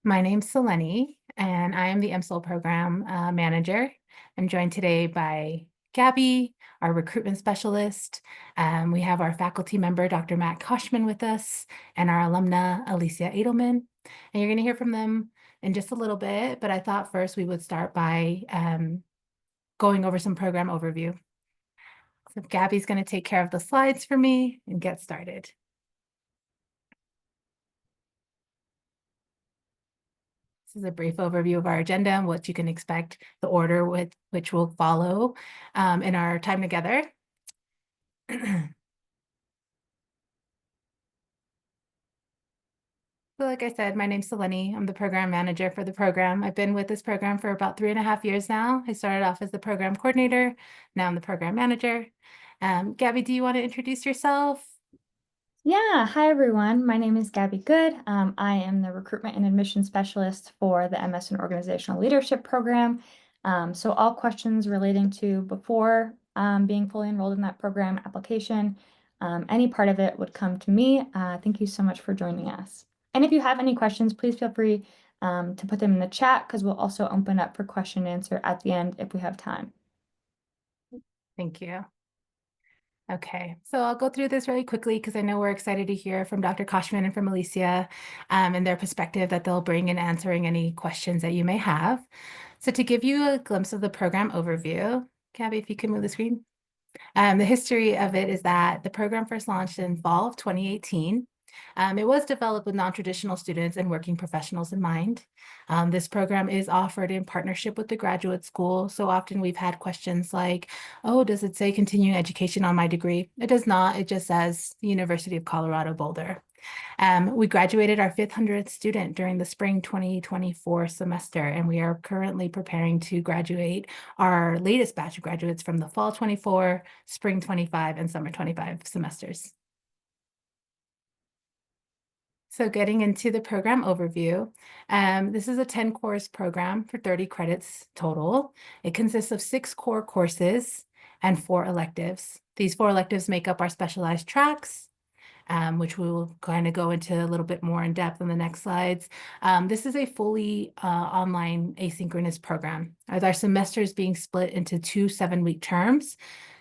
My name's Selene, and I am the MSOL program manager. I'm joined today by Gabby, our recruitment specialist. We have our faculty member, Dr. Matt Koshman, with us, and our alumna, Alicia Edelman. And you're going to hear from them in just a little bit, but I thought first we would start by going over some program overview. So Gabby's going to take care of the slides for me and get started. This is a brief overview of our agenda and what you can expect, the order with which we'll follow in our time together. So like I said, my name's Selene. I'm the program manager for the program. I've been with this program for about 3.5 years now. I started off as the program coordinator. Now I'm the program manager. Gabby, do you want to introduce yourself? Yeah, hi everyone. My name is Gabby Good. I am the recruitment and admission specialist for the MS in Organizational Leadership program. So all questions relating to before being fully enrolled in that program application, any part of it would come to me. Thank you so much for joining us. And if you have any questions, please feel free to put them in the chat because we'll also open up for question and answer at the end if we have time. Thank you. Okay, so I'll go through this really quickly because I know we're excited to hear from Dr. Koshman and from Alicia and their perspective that they'll bring in answering any questions that you may have. So to give you a glimpse of the program overview, Gabby, if you can move the screen. The history of it is that the program first launched in fall of 2018. It was developed with non-traditional students and working professionals in mind. This program is offered in partnership with the graduate school. So often we've had questions like, oh, does it say continuing education on my degree? It does not. It just says the University of Colorado Boulder. We graduated our 500th student during the spring 2024 semester, and we are currently preparing to graduate our latest batch of graduates from the fall 24, spring 25, and summer 25 semesters. So getting into the program overview, this is a 10-course program for 30 credits total. It consists of 6 core courses and 4 electives. These 4 electives make up our specialized tracks, which we'll kind of go into a little bit more in depth in the next slides. This is a fully online asynchronous program, with our semesters being split into 2 7-week terms.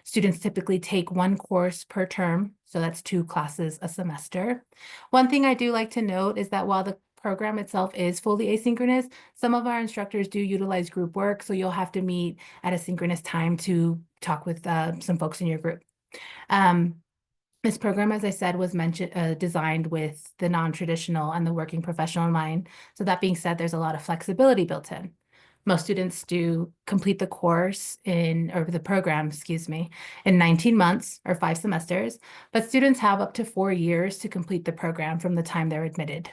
Students typically take 1 course per term, so that's 2 classes a semester. One thing I do like to note is that while the program itself is fully asynchronous, some of our instructors do utilize group work, so you'll have to meet at a synchronous time to talk with some folks in your group. This program, as I said, was designed with the non-traditional and the working professional in mind. So that being said, there's a lot of flexibility built in. Most students do complete the the program, in 19 months or 5 semesters, but students have up to 4 years to complete the program from the time they're admitted.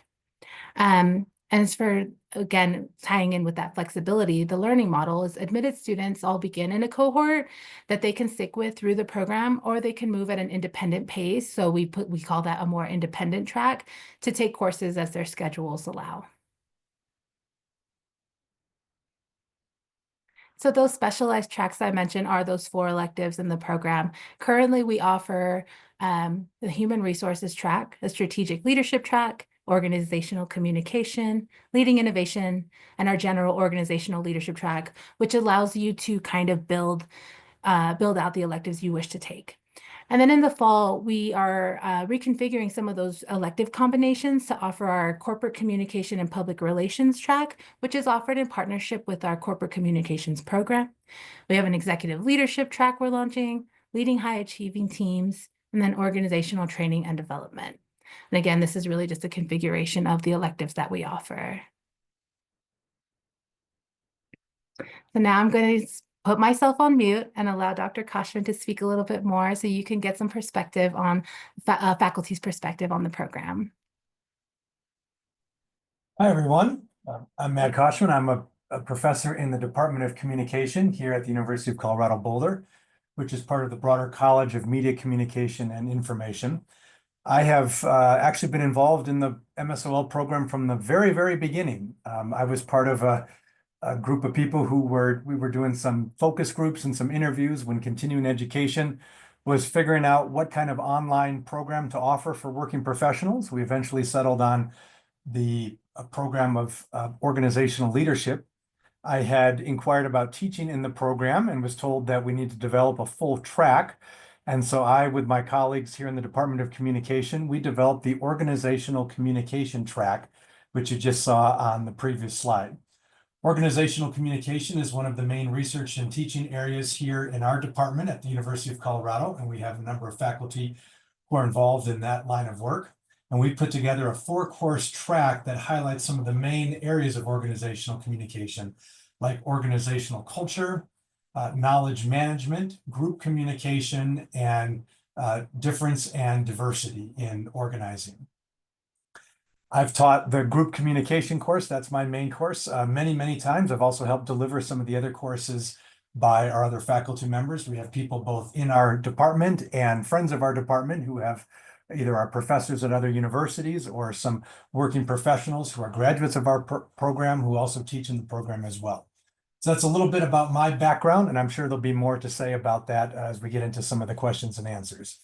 And as for, again, tying in with that flexibility, the learning model is admitted students all begin in a cohort that they can stick with through the program, or they can move at an independent pace. So we call that a more independent track to take courses as their schedules allow. So those specialized tracks I mentioned are those 4 electives in the program. Currently, we offer the human resources track, a strategic leadership track, organizational communication, leading innovation, and our general organizational leadership track, which allows you to kind of build out the electives you wish to take. And then in the fall, we are reconfiguring some of those elective combinations to offer our corporate communication and public relations track, which is offered in partnership with our corporate communications program. We have an executive leadership track we're launching, leading high achieving teams, and then organizational training and development. And again, this is really just a configuration of the electives that we offer. So now I'm going to put myself on mute and allow Dr. Koshman to speak a little bit more so you can get some perspective on faculty's perspective on the program. Hi, everyone. I'm Matt Koshman. I'm a professor in the Department of Communication here at the University of Colorado Boulder, which is part of the broader College of Media Communication and Information. I have actually been involved in the MSOL program from the very, very beginning. I was part of a group of people we were doing some focus groups and some interviews when continuing education was figuring out what kind of online program to offer for working professionals. We eventually settled on the a program of organizational leadership. I had inquired about teaching in the program and was told that we need to develop a full track. And so I, with my colleagues here in the Department of Communication, we developed the organizational communication track, which you just saw on the previous slide. Organizational communication is one of the main research and teaching areas here in our department at the University of Colorado, and we have a number of faculty who are involved in that line of work. And we put together a 4-course track that highlights some of the main areas of organizational communication, like organizational culture, knowledge management, group communication, and difference and diversity in organizing. I've taught the group communication course. That's my main course many, many times. I've also helped deliver some of the other courses by our other faculty members. We have people both in our department and friends of our department who have either our professors at other universities or some working professionals who are graduates of our program who also teach in the program as well. So that's a little bit about my background, and I'm sure there'll be more to say about that as we get into some of the questions and answers.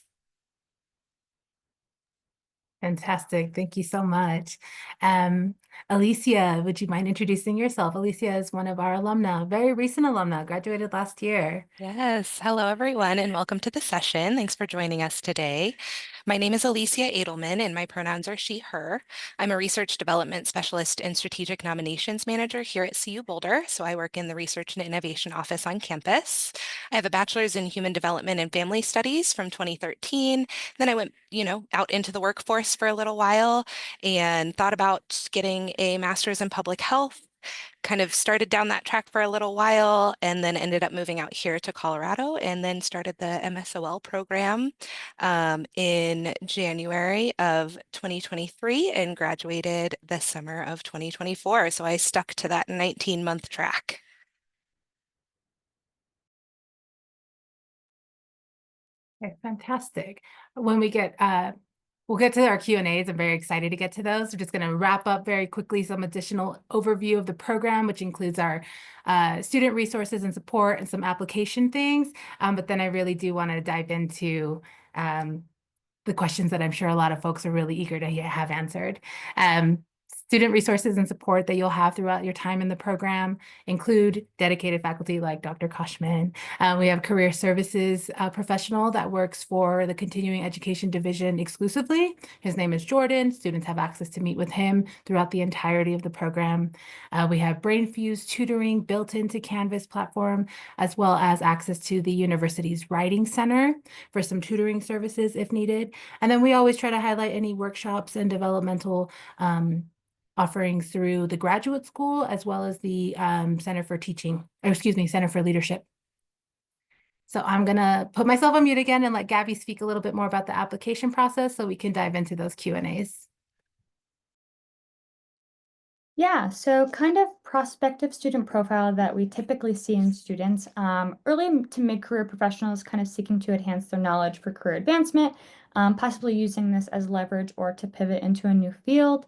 Fantastic. Thank you so much. Alicia, would you mind introducing yourself? Alicia is one of our alumna, very recent alumna, graduated last year. Yes. Hello, everyone, and welcome to the session. Thanks for joining us today. My name is Alicia Edelman, and my pronouns are she, her. I'm a research development specialist and strategic nominations manager here at CU Boulder. So I work in the Research and Innovation Office on campus. I have a bachelor's in human development and family studies from 2013. Then I went, out into the workforce for a little while and thought about getting a master's in public health. Kind of started down that track for a little while and then ended up moving out here to Colorado and then started the MSOL program in January of 2023 and graduated the summer of 2024. So I stuck to that 19-month track. Okay, fantastic. When we get, we'll get to our Q&As. I'm very excited to get to those. We're just going to wrap up very quickly some additional overview of the program, which includes our student resources and support and some application things. But then I really do want to dive into the questions that I'm sure a lot of folks are really eager to have answered. Student resources and support that you'll have throughout your time in the program include dedicated faculty like Dr. Koshman. We have career services professional that works for the continuing education division exclusively. His name is Jordan. Students have access to meet with him throughout the entirety of the program. We have BrainFuse tutoring built into Canvas platform, as well as access to the university's Writing Center for some tutoring services if needed. And then we always try to highlight any workshops and developmental offerings through the graduate school, as well as the Center for Leadership. So I'm gonna put myself on mute again and let Gabby speak a little bit more about the application process so we can dive into those Q&As. Yeah, so kind of prospective student profile that we typically see in students, early to mid-career professionals kind of seeking to enhance their knowledge for career advancement, possibly using this as leverage or to pivot into a new field.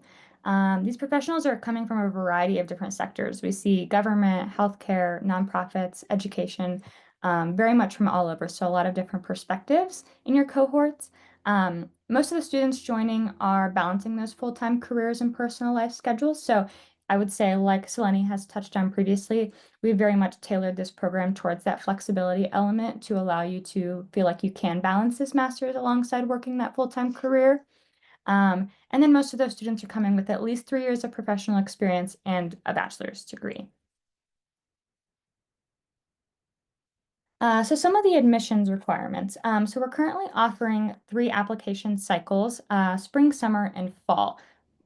These professionals are coming from a variety of different sectors. We see government, healthcare, nonprofits, education, very much from all over. So a lot of different perspectives in your cohorts. Most of the students joining are balancing those full-time careers and personal life schedules. So I would say, like Selene has touched on previously, we very much tailored this program towards that flexibility element to allow you to feel like you can balance this master's alongside working that full-time career. And then most of those students are coming with at least 3 years of professional experience and a bachelor's degree. So some of the admissions requirements. So we're currently offering 3 application cycles, spring, summer, and fall.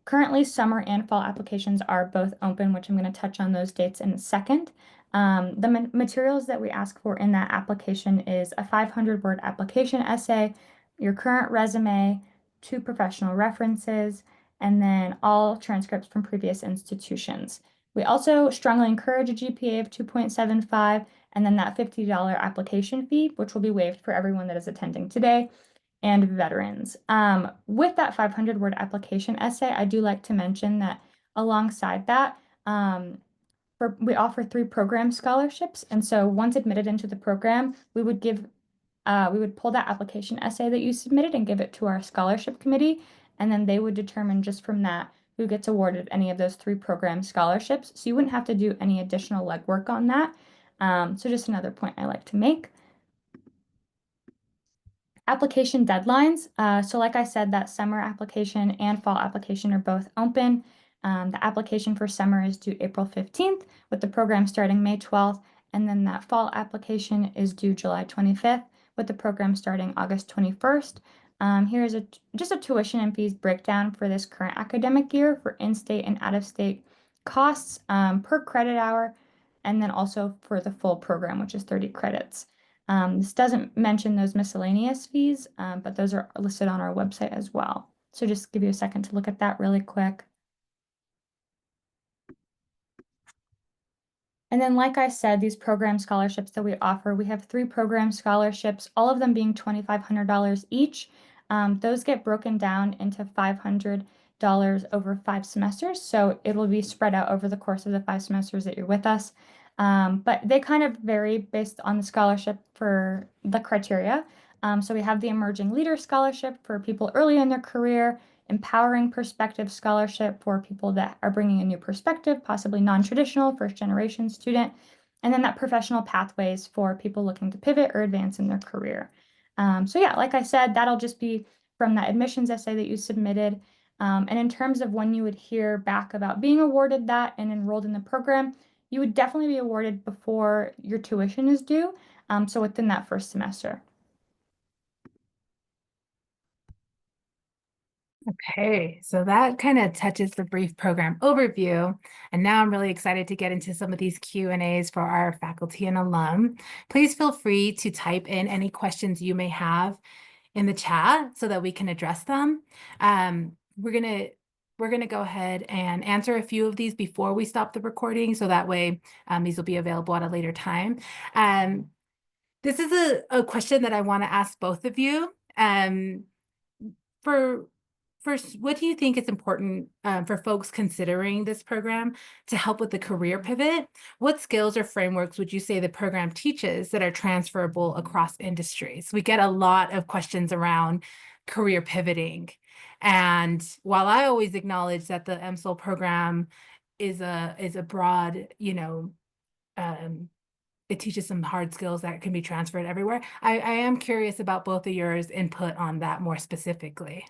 Currently, summer and fall applications are both open, which I'm going to touch on those dates in a second. The materials that we ask for in that application is a 500-word application essay, your current resume, 2 professional references, and then all transcripts from previous institutions. We also strongly encourage a GPA of 2.75 and then that $50 application fee, which will be waived for everyone that is attending today, and veterans. With that 500-word application essay, I do like to mention that alongside that, we offer 3 program scholarships. And so once admitted into the program, we would pull that application essay that you submitted and give it to our scholarship committee. And then they would determine just from that who gets awarded any of those 3 program scholarships. So you wouldn't have to do any additional legwork on that. So just another point I like to make. Application deadlines. So like I said, that summer application and fall application are both open. The application for summer is due April 15th, with the program starting May 12th. And then that fall application is due July 25th, with the program starting August 21st. Here's just a tuition and fees breakdown for this current academic year for in-state and out-of-state costs per credit hour, and then also for the full program, which is 30 credits. This doesn't mention those miscellaneous fees, but those are listed on our website as well. So just give you a second to look at that really quick. And then, like I said, these program scholarships that we offer, we have 3 program scholarships, all of them being $2,500 each. Those get broken down into $500 over 5 semesters. So it'll be spread out over the course of the 5 semesters that you're with us. But they kind of vary based on the scholarship for the criteria. So we have the Emerging Leader Scholarship for people early in their career, Empowering Perspective Scholarship for people that are bringing a new perspective, possibly non-traditional, first-generation student, and then that Professional Pathways for people looking to pivot or advance in their career. So yeah, like I said, that'll just be from that admissions essay that you submitted. And in terms of when you would hear back about being awarded that and enrolled in the program, you would definitely be awarded before your tuition is due, so within that first semester. Okay, so that kind of touches the brief program overview. And now I'm really excited to get into some of these Q&As for our faculty and alum. Please feel free to type in any questions you may have in the chat so that we can address them. We're gonna go ahead and answer a few of these before we stop the recording, so that way these will be available at a later time. This is a question that I want to ask both of you. First, what do you think is important for folks considering this program to help with the career pivot? What skills or frameworks would you say the program teaches that are transferable across industries? We get a lot of questions around career pivoting. And while I always acknowledge that the MSOL program is a broad, it teaches some hard skills that can be transferred everywhere, I am curious about both of yours input on that more specifically.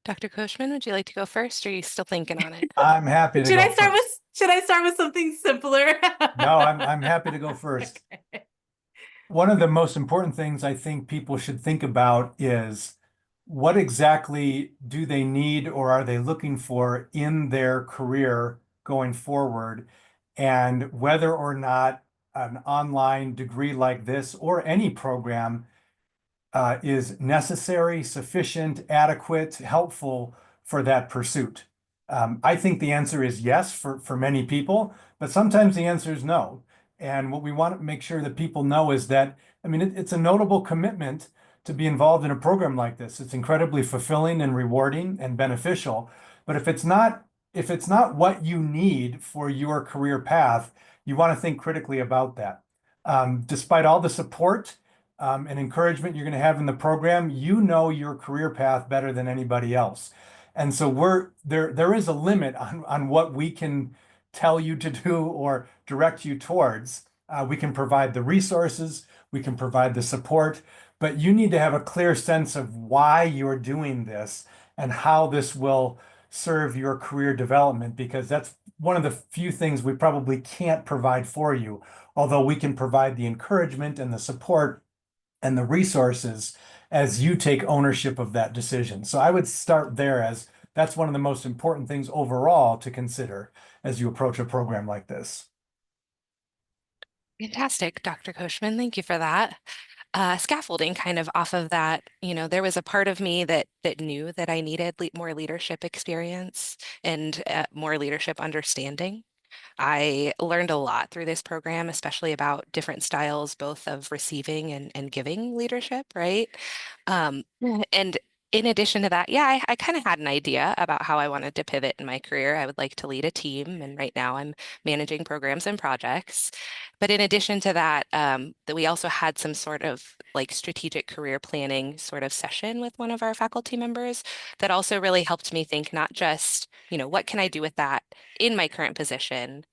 Dr. Koshman, would you like to go first, or are you still thinking on it? I'm happy to go first. Should I start with something simpler? No, I'm happy to go first. Okay. One of the most important things I think people should think about is what exactly do they need or are they looking for in their career going forward, and whether or not an online degree like this or any program is necessary, sufficient, adequate, helpful for that pursuit. I think the answer is yes for many people, but sometimes the answer is no. And what we want to make sure that people know is that, I mean, it's a notable commitment to be involved in a program like this. It's incredibly fulfilling and rewarding and beneficial. But if it's not what you need for your career path, you want to think critically about that. Despite all the support and encouragement you're going to have in the program, you know your career path better than anybody else. And so there is a limit on what we can tell you to do or direct you towards. We can provide the resources, we can provide the support, but you need to have a clear sense of why you're doing this and how this will serve your career development, because that's one of the few things we probably can't provide for you, although we can provide the encouragement and the support and the resources as you take ownership of that decision. So I would start there, as that's one of the most important things overall to consider as you approach a program like this. Fantastic, Dr. Koshman. Thank you for that. Scaffolding kind of off of that, there was a part of me that knew that I needed more leadership experience and more leadership understanding. I learned a lot through this program, especially about different styles, both of receiving and giving leadership, right? And in addition to that, yeah, I kind of had an idea about how I wanted to pivot in my career. I would like to lead a team, and right now I'm managing programs and projects. But in addition to that, that we also had some sort of like strategic career planning sort of session with one of our faculty members that also really helped me think not just, what can I do with that in my current position,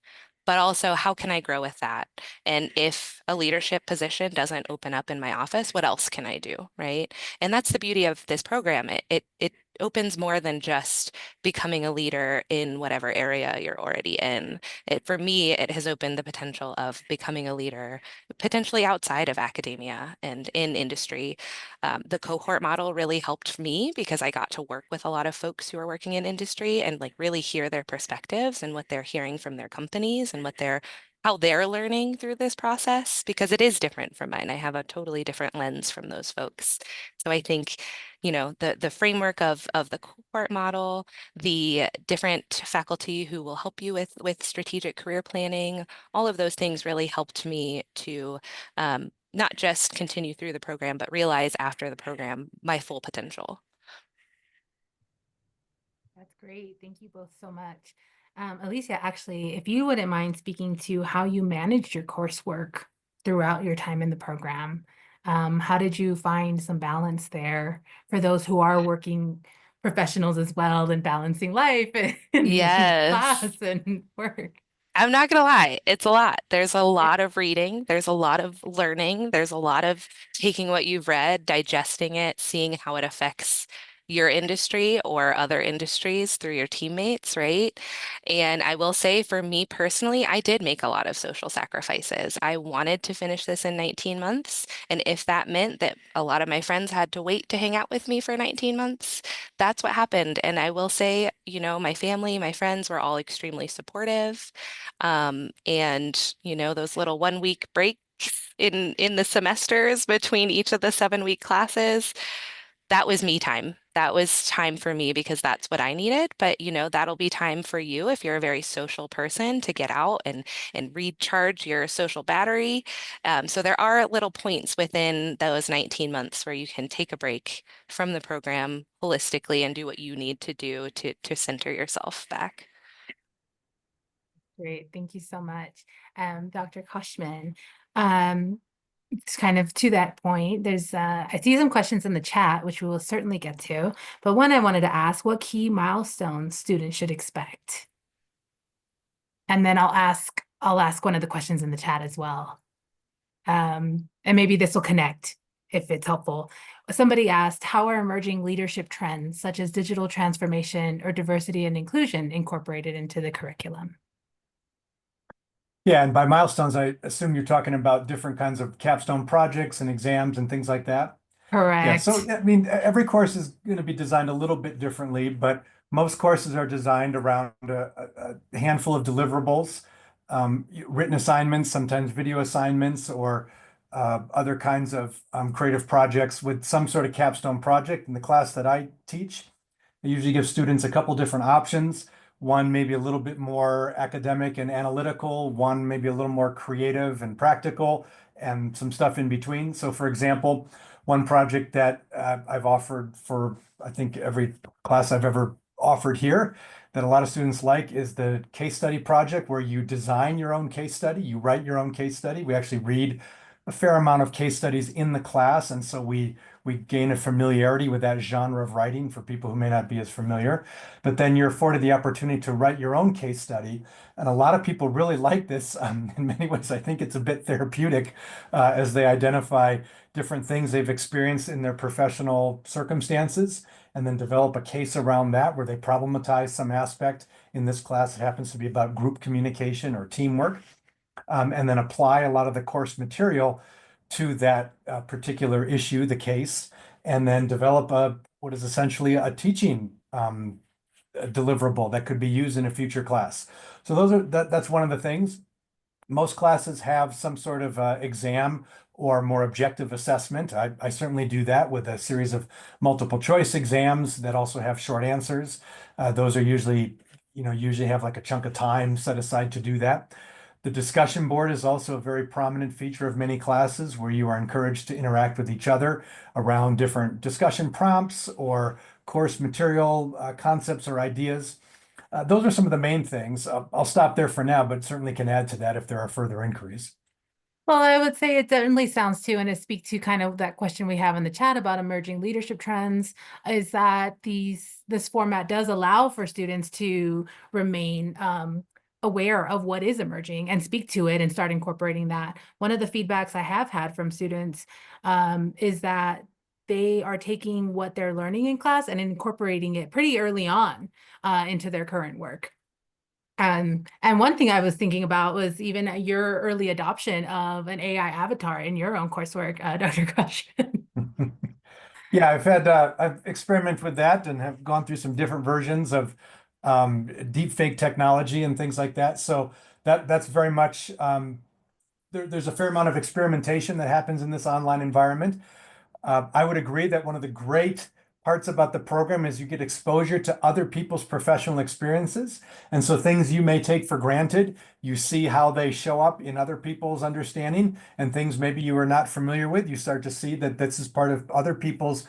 but also how can I grow with that? And if a leadership position doesn't open up in my office, what else can I do, right? And that's the beauty of this program. It opens more than just becoming a leader in whatever area you're already in. For me, it has opened the potential of becoming a leader potentially outside of academia and in industry. The cohort model really helped me because I got to work with a lot of folks who are working in industry and like really hear their perspectives and what they're hearing from their companies and how they're learning through this process because it is different from mine. I have a totally different lens from those folks. So I think, the framework of the cohort model, the different faculty who will help you with strategic career planning, all of those things really helped me to not just continue through the program, but realize after the program my full potential. That's great. Thank you both so much. Alicia, actually, if you wouldn't mind speaking to how you managed your coursework throughout your time in the program, how did you find some balance there for those who are working professionals as well and balancing life and Yes. class and work? I'm not gonna lie, it's a lot. There's a lot of reading, there's a lot of learning, there's a lot of taking what you've read, digesting it, seeing how it affects your industry or other industries through your teammates, right? And I will say for me personally, I did make a lot of social sacrifices. I wanted to finish this in 19 months, and if that meant that a lot of my friends had to wait to hang out with me for 19 months, that's what happened. And I will say, my family, my friends were all extremely supportive. And those little 1 week breaks in the semesters between each of the 7 week classes, that was me time. That was time for me because that's what I needed. But that'll be time for you if you're a very social person to get out and recharge your social battery. So there are little points within those 19 months where you can take a break from the program holistically and do what you need to do to center yourself back. Great. Thank you so much. Dr. Koshman, it's kind of to that point, I see some questions in the chat, which we will certainly get to, but one I wanted to ask, what key milestones students should expect? And then I'll ask one of the questions in the chat as well. And maybe this will connect if it's helpful. Somebody asked, how are emerging leadership trends such as digital transformation or diversity and inclusion incorporated into the curriculum? Yeah, and by milestones, I assume you're talking about different kinds of capstone projects and exams and things like that. Yeah, Correct. so I mean, every course is going to be designed a little bit differently, but most courses are designed around a handful of deliverables, written assignments, sometimes video assignments, or other kinds of creative projects with some sort of capstone project. In the class that I teach, I usually give students a couple different options. One maybe a little bit more academic and analytical, one maybe a little more creative and practical, and some stuff in between. So for example, one project that I've offered for, I think, every class I've ever offered here that a lot of students like is the case study project where you design your own case study, you write your own case study. We actually read a fair amount of case studies in the class, and so we gain a familiarity with that genre of writing for people who may not be as familiar. But then you're afforded the opportunity to write your own case study. And a lot of people really like this. In many ways, I think it's a bit therapeutic as they identify different things they've experienced in their professional circumstances and then develop a case around that where they problematize some aspect. In this class, it happens to be about group communication or teamwork, and then apply a lot of the course material to that particular issue, the case, and then develop what is essentially a teaching deliverable that could be used in a future class. So that's one of the things. Most classes have some sort of exam or more objective assessment. I certainly do that with a series of multiple choice exams that also have short answers. Those are usually have like a chunk of time set aside to do that. The discussion board is also a very prominent feature of many classes where you are encouraged to interact with each other around different discussion prompts or course material concepts or ideas. Those are some of the main things. I'll stop there for now, but certainly can add to that if there are further inquiries. Well, I would say it definitely sounds to, and to speak to kind of that question we have in the chat about emerging leadership trends, is that this format does allow for students to remain aware of what is emerging and speak to it and start incorporating that. One of the feedbacks I have had from students is that they are taking what they're learning in class and incorporating it pretty early on into their current work. And one thing I was thinking about was even your early adoption of an AI avatar in your own coursework, Dr. Caution. Yeah, I've experimented with that and have gone through some different versions of deep fake technology and things like that. So that's very much there's a fair amount of experimentation that happens in this online environment. I would agree that one of the great parts about the program is you get exposure to other people's professional experiences. And so things you may take for granted, you see how they show up in other people's understanding, and things maybe you are not familiar with, you start to see that this is part of other people's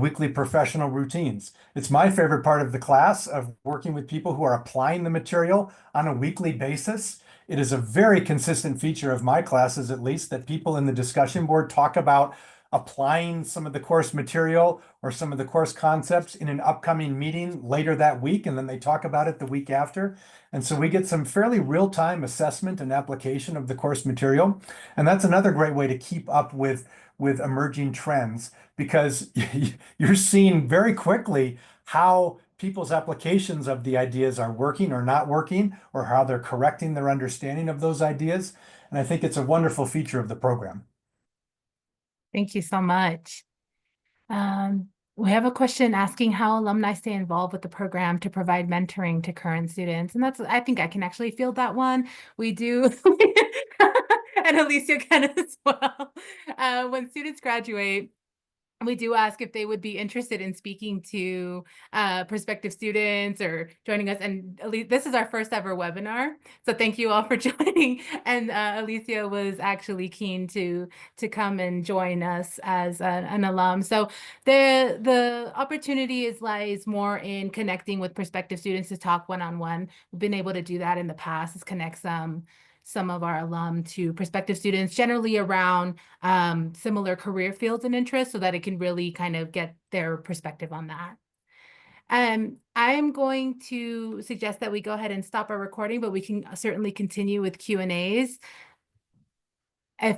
weekly professional routines. It's my favorite part of the class of working with people who are applying the material on a weekly basis. It is a very consistent feature of my classes, at least, that people in the discussion board talk about applying some of the course material or some of the course concepts in an upcoming meeting later that week, and then they talk about it the week after. And so we get some fairly real-time assessment and application of the course material. And that's another great way to keep up with emerging trends, because you're seeing very quickly how people's applications of the ideas are working or not working, or how they're correcting their understanding of those ideas. And I think it's a wonderful feature of the program. Thank you so much. We have a question asking how alumni stay involved with the program to provide mentoring to current students. And I think I can actually field that one. We do, and Alicia can as well. When students graduate, we do ask if they would be interested in speaking to prospective students or joining us. And this is our first ever webinar. So thank you all for joining. And Alicia was actually keen to come and join us as an alum. So the opportunity lies more in connecting with prospective students to talk one-on-one. We've been able to do that in the past, is connect some of our alum to prospective students, generally around similar career fields and interests, so that it can really kind of get their perspective on that. I'm going to suggest that we go ahead and stop our recording, but we can certainly continue with Q&As.